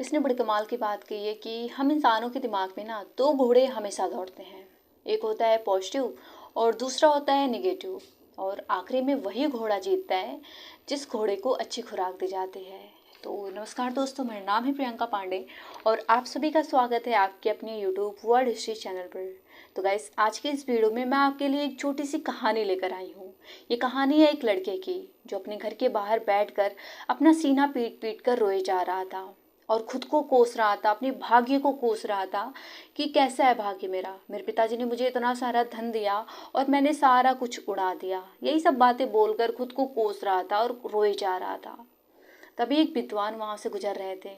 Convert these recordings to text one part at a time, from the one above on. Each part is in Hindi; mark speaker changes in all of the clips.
Speaker 1: किसने बड़ी कमाल की बात की है कि हम इंसानों के दिमाग में ना दो घोड़े हमेशा दौड़ते हैं। एक होता है पॉजिटिव और दूसरा होता है निगेटिव। और आखिरी में वही घोड़ा जीतता है जिस घोड़े को अच्छी खुराक दी जाती है। तो नमस्कार दोस्तों, मेरा नाम है प्रियंका पांडे और आप सभी का स्वागत है आपके अपने यूट्यूब वर्ल्ड हिस्ट्री चैनल पर। तो गाइस, आज के इस वीडियो में मैं आपके लिए एक छोटी सी कहानी लेकर आई हूँ। ये कहानी है एक लड़के की जो अपने घर के बाहर बैठकर अपना सीना पीट पीट कर रोए जा रहा था और खुद को कोस रहा था, अपने भाग्य को कोस रहा था कि कैसा है भाग्य मेरा। मेरे पिताजी ने मुझे इतना सारा धन दिया और मैंने सारा कुछ उड़ा दिया। यही सब बातें बोलकर खुद को कोस रहा था और रोए जा रहा था। तभी एक विद्वान वहाँ से गुजर रहे थे।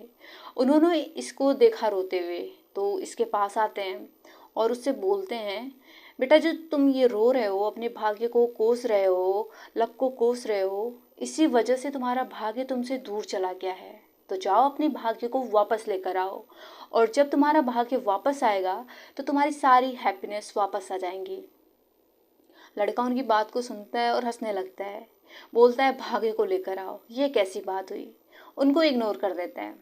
Speaker 1: उन्होंने इसको देखा रोते हुए, तो इसके पास आते हैं और उससे बोलते हैं, बेटा जो तुम ये रो रहे हो, अपने भाग्य को कोस रहे हो, लक को कोस रहे हो, इसी वजह से तुम्हारा भाग्य तुमसे दूर चला गया है। तो जाओ अपने भाग्य को वापस लेकर आओ, और जब तुम्हारा भाग्य वापस आएगा तो तुम्हारी सारी हैप्पीनेस वापस आ जाएंगी। लड़का उनकी बात को सुनता है और हंसने लगता है। बोलता है, भाग्य को लेकर आओ, ये कैसी बात हुई। उनको इग्नोर कर देता है।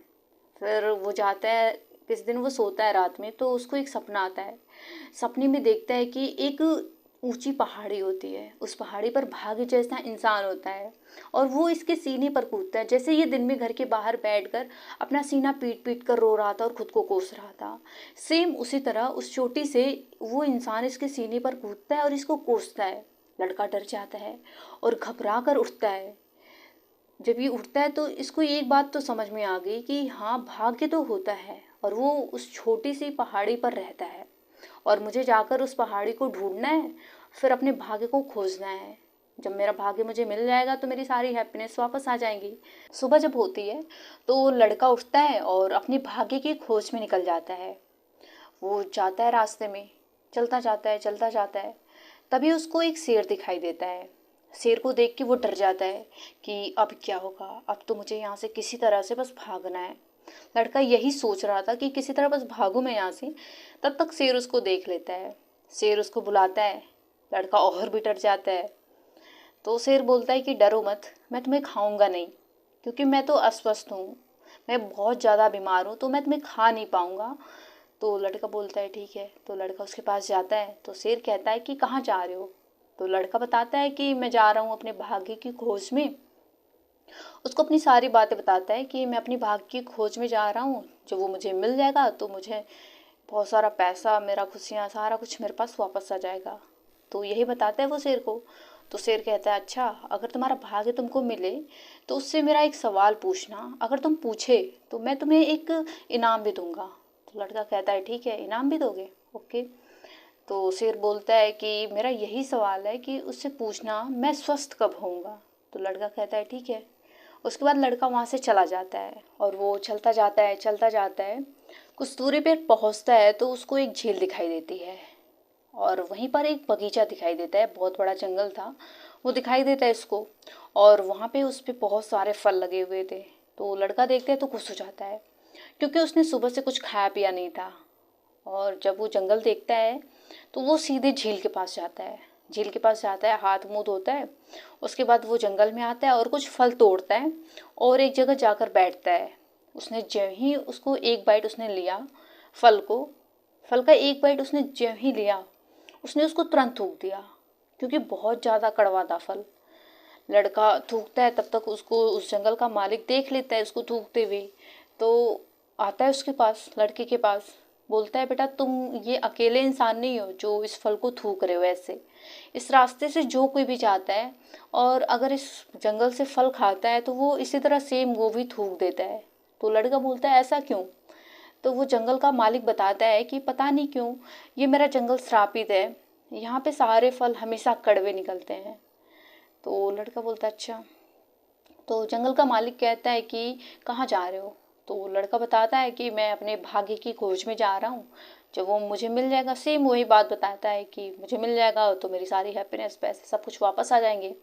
Speaker 1: फिर वो जाता है। किस दिन वो सोता है रात में, तो उसको एक सपना आता है। सपने में देखता है कि एक ऊंची पहाड़ी होती है। उस पहाड़ी पर भाग्य जैसा इंसान होता है और वो इसके सीने पर कूदता है, जैसे ये दिन में घर के बाहर बैठकर अपना सीना पीट पीट कर रो रहा था और खुद को कोस रहा था। सेम उसी तरह उस चोटी से वो इंसान इसके सीने पर कूदता है और इसको कोसता है। लड़का डर जाता है और घबरा कर उठता है। जब ये उठता है तो इसको एक बात तो समझ में आ गई कि हाँ, भाग्य तो होता है और वो उस छोटी सी पहाड़ी पर रहता है और मुझे जाकर उस पहाड़ी को ढूंढना है, फिर अपने भाग्य को खोजना है। जब मेरा भाग्य मुझे मिल जाएगा तो मेरी सारी हैप्पीनेस वापस आ जाएंगी। सुबह जब होती है तो लड़का उठता है और अपने भाग्य की खोज में निकल जाता है। वो जाता है रास्ते में, चलता जाता है चलता जाता है। तभी उसको एक शेर दिखाई देता है। शेर को देख के वो डर जाता है कि अब क्या होगा, अब तो मुझे यहाँ से किसी तरह से बस भागना है। लड़का यही सोच रहा था कि किसी तरह बस भागूं मैं यहाँ से। तब तक शेर उसको देख लेता है। शेर उसको बुलाता है। लड़का और भी डर जाता है। तो शेर बोलता है कि डरो मत, मैं तुम्हें खाऊंगा नहीं, क्योंकि मैं तो अस्वस्थ हूँ, मैं बहुत ज़्यादा बीमार हूँ, तो मैं तुम्हें खा नहीं पाऊँगा। तो लड़का बोलता है ठीक है। तो लड़का उसके पास जाता है। तो शेर कहता है कि कहाँ जा रहे हो। तो लड़का बताता है कि मैं जा रहा हूँ अपने भाग्य की खोज में। उसको अपनी सारी बातें बताता है कि मैं अपनी भाग्य की खोज में जा रहा हूँ, जब वो मुझे मिल जाएगा तो मुझे बहुत सारा पैसा, मेरा खुशियाँ, सारा कुछ मेरे पास वापस आ जाएगा। तो यही बताता है वो शेर को। तो शेर कहता है, अच्छा, अगर तुम्हारा भाग्य तुमको मिले तो उससे मेरा एक सवाल पूछना, अगर तुम पूछे तो मैं तुम्हें एक इनाम भी दूंगा। तो लड़का कहता है ठीक है, इनाम भी दोगे, ओके। तो शेर बोलता है कि मेरा यही सवाल है कि उससे पूछना मैं स्वस्थ कब होऊंगा। तो लड़का कहता है ठीक है। उसके बाद लड़का वहाँ से चला जाता है और वो चलता जाता है चलता जाता है। कुछ दूरी पर पहुँचता है तो उसको एक झील दिखाई देती है और वहीं पर एक बगीचा दिखाई देता है। बहुत बड़ा जंगल था, वो दिखाई देता है इसको। और वहाँ पे उस पे बहुत सारे फल लगे हुए थे। तो लड़का देखते है तो खुश हो जाता है, क्योंकि उसने सुबह से कुछ खाया पिया नहीं था। और जब वो जंगल देखता है तो वो सीधे झील के पास जाता है। झील के पास जाता है, हाथ मुंह धोता है। उसके बाद वो जंगल में आता है और कुछ फल तोड़ता है और एक जगह जाकर बैठता है। उसने ज्यों ही उसको एक बाइट उसने लिया, फल को, फल का एक बाइट उसने ज्यों ही लिया, उसने उसको तुरंत थूक दिया, क्योंकि बहुत ज़्यादा कड़वा था फल। लड़का थूकता है, तब तक उसको उस जंगल का मालिक देख लेता है उसको थूकते हुए। तो आता है उसके पास, लड़के के पास। बोलता है, बेटा तुम ये अकेले इंसान नहीं हो जो इस फल को थूक रहे हो ऐसे। इस रास्ते से जो कोई भी जाता है और अगर इस जंगल से फल खाता है तो वो इसी तरह सेम वो भी थूक देता है। तो लड़का बोलता है, ऐसा क्यों। तो वो जंगल का मालिक बताता है कि पता नहीं क्यों ये मेरा जंगल श्रापित है, यहाँ पे सारे फल हमेशा कड़वे निकलते हैं। तो लड़का बोलता है अच्छा। तो जंगल का मालिक कहता है कि कहाँ जा रहे हो। तो लड़का बताता है कि मैं अपने भाग्य की खोज में जा रहा हूँ, जब वो मुझे मिल जाएगा, सेम वही बात बताता है कि मुझे मिल जाएगा तो मेरी सारी हैप्पीनेस, पैसे, सब कुछ वापस आ जाएंगे।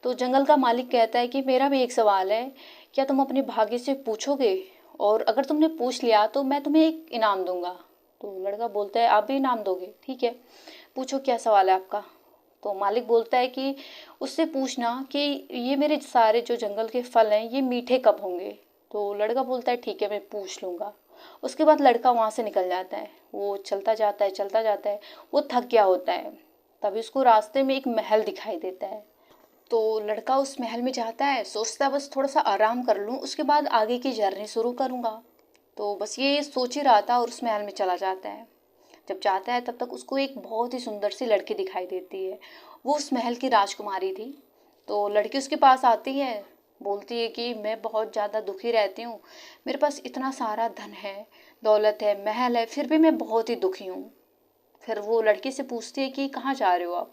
Speaker 1: तो जंगल का मालिक कहता है कि मेरा भी एक सवाल है, क्या तुम अपने भाग्य से पूछोगे, और अगर तुमने पूछ लिया तो मैं तुम्हें एक इनाम दूंगा। तो लड़का बोलता है, आप भी इनाम दोगे, ठीक है, पूछो क्या सवाल है आपका। तो मालिक बोलता है कि उससे पूछना कि ये मेरे सारे जो जंगल के फल हैं ये मीठे कब होंगे। तो तो लड़का बोलता है ठीक है मैं पूछ लूँगा। उसके बाद लड़का वहाँ से निकल जाता है। वो चलता जाता है चलता जाता है, वो थक गया होता है। तभी उसको रास्ते में एक महल दिखाई देता है। तो लड़का उस महल में जाता है, सोचता है बस थोड़ा सा आराम कर लूँ, उसके बाद आगे की जर्नी शुरू करूँगा। तो बस ये सोच ही रहा था और उस महल में चला जाता है। जब जाता है तब तक उसको एक बहुत ही सुंदर सी लड़की दिखाई देती है। वो उस महल की राजकुमारी थी। तो लड़की उसके पास आती है, बोलती है कि मैं बहुत ज़्यादा दुखी रहती हूँ, मेरे पास इतना सारा धन है, दौलत है, महल है, फिर भी मैं बहुत ही दुखी हूँ। फिर वो लड़की से पूछती है कि कहाँ जा रहे हो आप।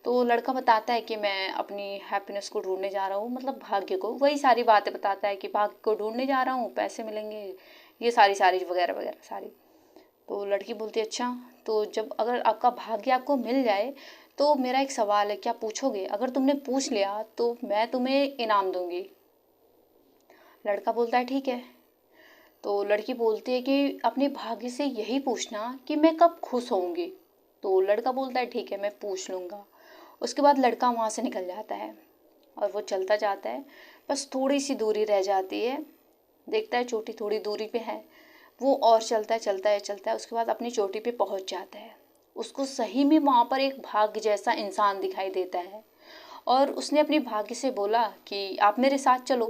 Speaker 1: तो लड़का बताता है कि मैं अपनी हैप्पीनेस को ढूंढने जा रहा हूँ, मतलब भाग्य को, वही सारी बातें बताता है कि भाग्य को ढूंढने जा रहा हूँ, पैसे मिलेंगे, ये सारी सारी वगैरह वगैरह सारी। तो लड़की बोलती है अच्छा, तो जब अगर आपका भाग्य आपको मिल जाए तो मेरा एक सवाल है, क्या पूछोगे? अगर तुमने पूछ लिया तो मैं तुम्हें इनाम दूंगी। लड़का बोलता है ठीक है। तो लड़की बोलती है कि अपने भाग्य से यही पूछना कि मैं कब खुश होऊंगी। तो लड़का बोलता है ठीक है मैं पूछ लूँगा। उसके बाद लड़का वहाँ से निकल जाता है और वो चलता जाता है। बस थोड़ी सी दूरी रह जाती है, देखता है चोटी थोड़ी दूरी पे है। वो और चलता है चलता है चलता है, उसके बाद अपनी चोटी पे पहुँच जाता है। उसको सही में वहाँ पर एक भाग्य जैसा इंसान दिखाई देता है और उसने अपनी भाग्य से बोला कि आप मेरे साथ चलो।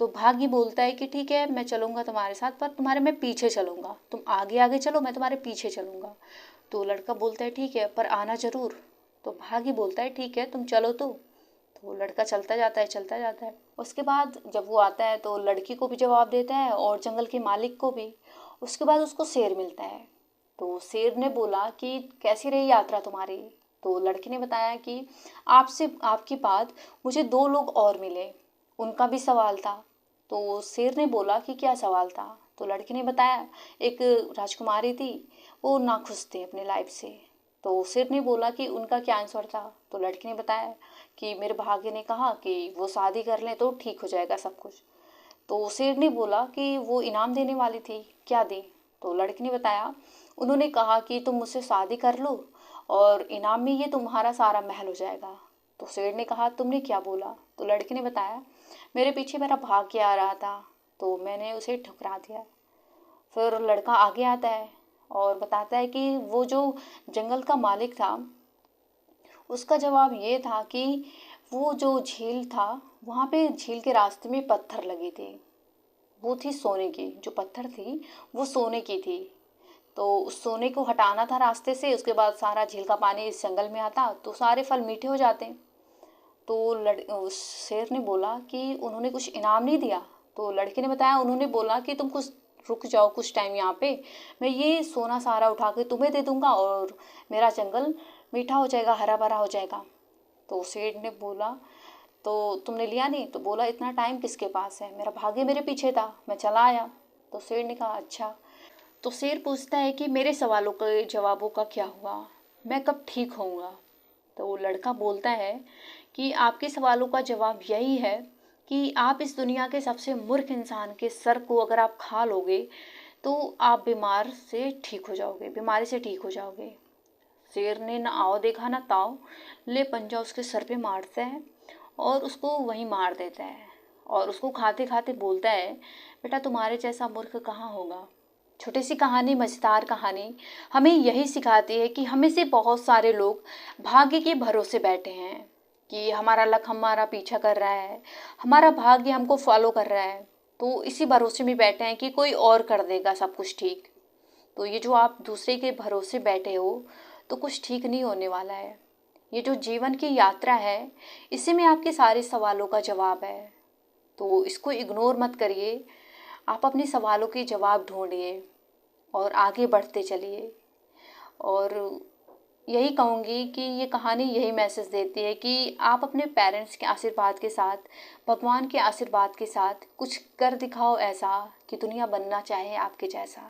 Speaker 1: तो भाग्य बोलता है कि ठीक है मैं चलूँगा तुम्हारे साथ, पर तुम्हारे मैं पीछे चलूँगा, तुम आगे आगे चलो मैं तुम्हारे पीछे चलूँगा। तो लड़का बोलता है ठीक है पर आना ज़रूर। तो भाग्य बोलता है ठीक है तुम चलो तो लड़का चलता जाता है चलता जाता है। उसके बाद जब वो आता है तो लड़की को भी जवाब देता है और जंगल के मालिक को भी। उसके बाद उसको शेर मिलता है। तो शेर ने बोला कि कैसी रही यात्रा तुम्हारी। तो लड़की ने बताया कि आपसे आपके बाद मुझे 2 लोग और मिले, उनका भी सवाल था। तो शेर ने बोला कि क्या सवाल था। तो लड़की ने बताया एक राजकुमारी थी, वो नाखुश थी अपने लाइफ से। तो शेर ने बोला कि उनका क्या आंसर था। तो लड़की ने बताया कि मेरे भाग्य ने कहा कि वो शादी कर लें तो ठीक हो जाएगा सब कुछ। तो शेर ने बोला कि वो इनाम देने वाली थी, क्या दें। तो लड़की ने बताया उन्होंने कहा कि तुम मुझसे शादी कर लो और इनाम में ये तुम्हारा सारा महल हो जाएगा। तो शेर ने कहा तुमने क्या बोला। तो लड़की ने बताया मेरे पीछे मेरा भाग्य आ रहा था तो मैंने उसे ठुकरा दिया। फिर लड़का आगे आता है और बताता है कि वो जो जंगल का मालिक था उसका जवाब ये था कि वो जो झील था वहाँ पे झील के रास्ते में पत्थर लगे थे, वो थी सोने की, जो पत्थर थी वो सोने की थी। तो उस सोने को हटाना था रास्ते से, उसके बाद सारा झील का पानी इस जंगल में आता तो सारे फल मीठे हो जाते। तो उस शेर ने बोला कि उन्होंने कुछ इनाम नहीं दिया। तो लड़के ने बताया उन्होंने बोला कि तुम कुछ रुक जाओ कुछ टाइम यहाँ पे, मैं ये सोना सारा उठा के तुम्हें दे दूंगा और मेरा जंगल मीठा हो जाएगा, हरा भरा हो जाएगा। तो शेर ने बोला तो तुमने लिया नहीं। तो बोला इतना टाइम किसके पास है, मेरा भाग्य मेरे पीछे था, मैं चला आया। तो शेर ने कहा अच्छा। तो शेर पूछता है कि मेरे सवालों के जवाबों का क्या हुआ, मैं कब ठीक होऊंगा। तो लड़का बोलता है कि आपके सवालों का जवाब यही है कि आप इस दुनिया के सबसे मूर्ख इंसान के सर को अगर आप खा लोगे तो आप बीमार से ठीक हो जाओगे, बीमारी से ठीक हो जाओगे। शेर ने ना आओ देखा ना ताओ, ले पंजा उसके सर पे मारता है और उसको वहीं मार देता है और उसको खाते खाते बोलता है बेटा तुम्हारे जैसा मूर्ख कहाँ होगा। छोटी सी कहानी, मजेदार कहानी हमें यही सिखाती है कि हमें से बहुत सारे लोग भाग्य के भरोसे बैठे हैं कि हमारा लक हमारा पीछा कर रहा है, हमारा भाग्य हमको फॉलो कर रहा है, तो इसी भरोसे में बैठे हैं कि कोई और कर देगा सब कुछ ठीक। तो ये जो आप दूसरे के भरोसे बैठे हो तो कुछ ठीक नहीं होने वाला है। ये जो जीवन की यात्रा है इसी में आपके सारे सवालों का जवाब है। तो इसको इग्नोर मत करिए, आप अपने सवालों के जवाब ढूंढिए और आगे बढ़ते चलिए। और यही कहूँगी कि ये कहानी यही मैसेज देती है कि आप अपने पेरेंट्स के आशीर्वाद के साथ, भगवान के आशीर्वाद के साथ कुछ कर दिखाओ ऐसा कि दुनिया बनना चाहे आपके जैसा।